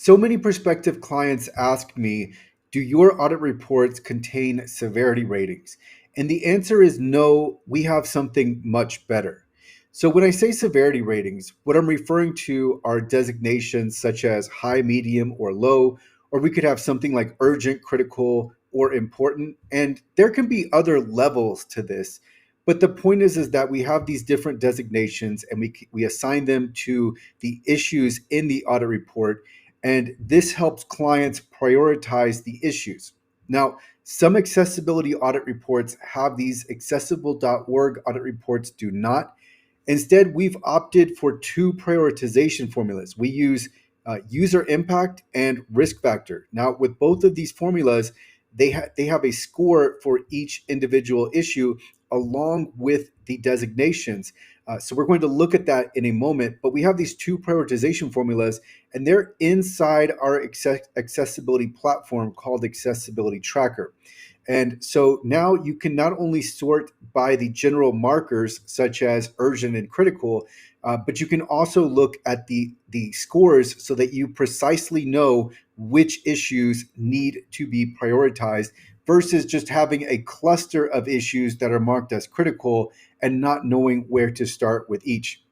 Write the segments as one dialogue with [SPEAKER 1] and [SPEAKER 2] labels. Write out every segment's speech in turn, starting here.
[SPEAKER 1] So many prospective clients ask me, do your audit reports contain severity ratings? And the answer is no, we have something much better. So when I say severity ratings, what I'm referring to are designations such as high, medium, or low, or we could have something like urgent, critical, or important. And there can be other levels to this. But the point is that we have these different designations and we assign them to the issues in the audit report, and this helps clients prioritize the issues. Now, some accessibility audit reports have these. Accessible.org audit reports do not. Instead, we've opted for two prioritization formulas. We use user impact and risk factor. Now, with both of these formulas, they have a score for each individual issue along with the designations. So we're going to look at that in a moment, but we have these two prioritization formulas, and they're inside our accessibility platform called Accessibility Tracker. And so now you can not only sort by the general markers such as urgent and critical, but you can also look at the scores so that you precisely know which issues need to be prioritized versus just having a cluster of issues that are marked as critical and not knowing where to start with each.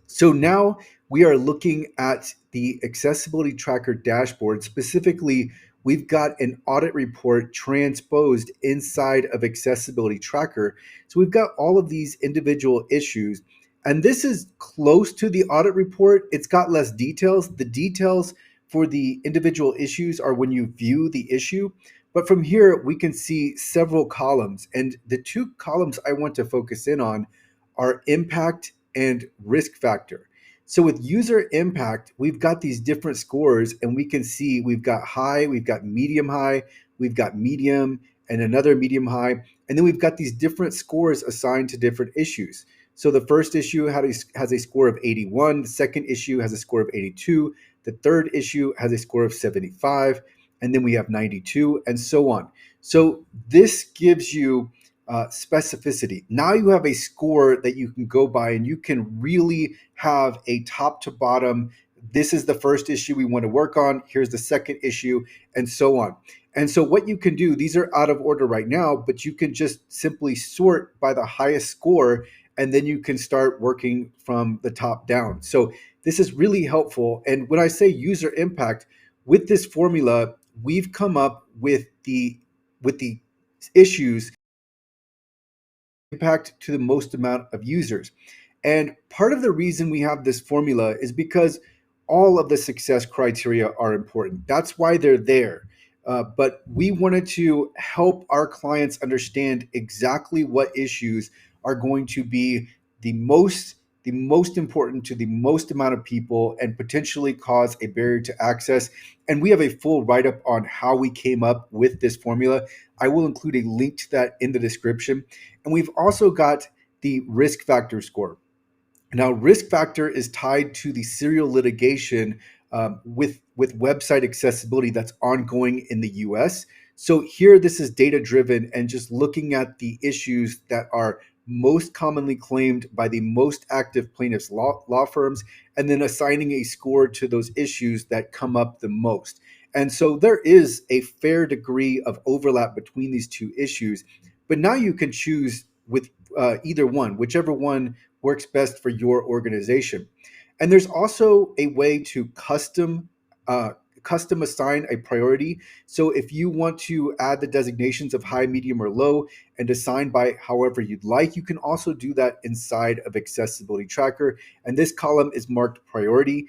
[SPEAKER 1] So now we are looking at the accessibility tracker dashboard. Specifically, we've got an audit report transposed inside of accessibility tracker. So we've got all of these individual issues. And this is close to the audit report. It's got less details. The details for the individual issues are when you view the issue. But from here, we can see several columns. And the two columns I want to focus in on are impact and risk factor. So with user impact, we've got these different scores, and we can see we've got high, we've got high, we've got medium, and another medium high. And then we've got these different scores assigned to different issues. So the first issue has a score of 81, the second issue has a score of 82, the third issue has a score of 75, and then we have 92, and so on. So this gives you specificity. Now you have a score that you can go by, and you can really have a top to bottom. This is the first issue we want to work on. Here's the second issue, and so on. And so what you can do, these are out of order right now, but you can just simply sort by the highest score, and then you can start working from the top down. So this is really helpful. And when I say user impact, with this formula, we've come up with the issues impact to the most amount of users. And part of the reason we have this formula is because all of the success criteria are important. That's why they're there. But we wanted to help our clients understand exactly what issues are going to be the most important to the most amount of people and potentially cause a barrier to access. And we have a full write-up on how we came up with this formula. I will include a link to that in the description. And we've also got the risk factor score. Now, risk factor is tied to the serial litigation with website accessibility that's ongoing in the US. So here, this is data driven and just looking at the issues that are most commonly claimed by the most active plaintiffs law firms, and then assigning a score to those issues that come up the most. And so there is a fair degree of overlap between these two issues, but now you can choose with either one, whichever one works best for your organization. And there's also a way to custom assign a priority. So if you want to add the designations of high, medium, or low and assign by however you'd like, you can also do that inside of Accessibility Tracker. And this column is marked priority.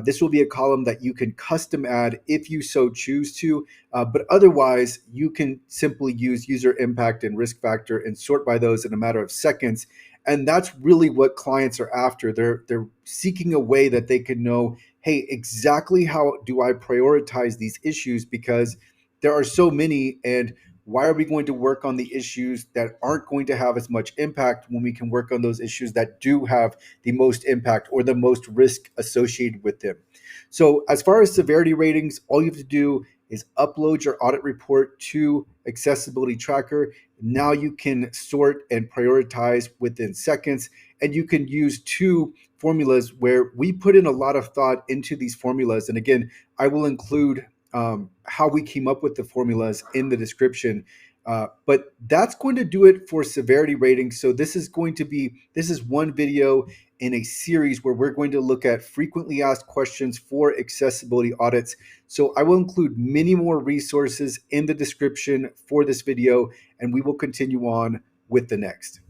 [SPEAKER 1] This will be a column that you can custom add if you so choose to, but otherwise you can simply use user impact and risk factor and sort by those in a matter of seconds. And that's really what clients are after. They're seeking a way that they can know, hey, exactly how do I prioritize these issues, because there are so many, and why are we going to work on the issues that aren't going to have as much impact when we can work on those issues that do have the most impact or the most risk associated with them? So as far as severity ratings, all you have to do is upload your audit report to Accessibility Tracker. Now you can sort and prioritize within seconds. and you can use two formulas where we put in a lot of thought into these formulas. And again, I will include how we came up with the formulas in the description. But that's going to do it for severity ratings. So this is one video in a series where we're going to look at frequently asked questions for accessibility audits. So I will include many more resources in the description for this video, and we will continue on with the next.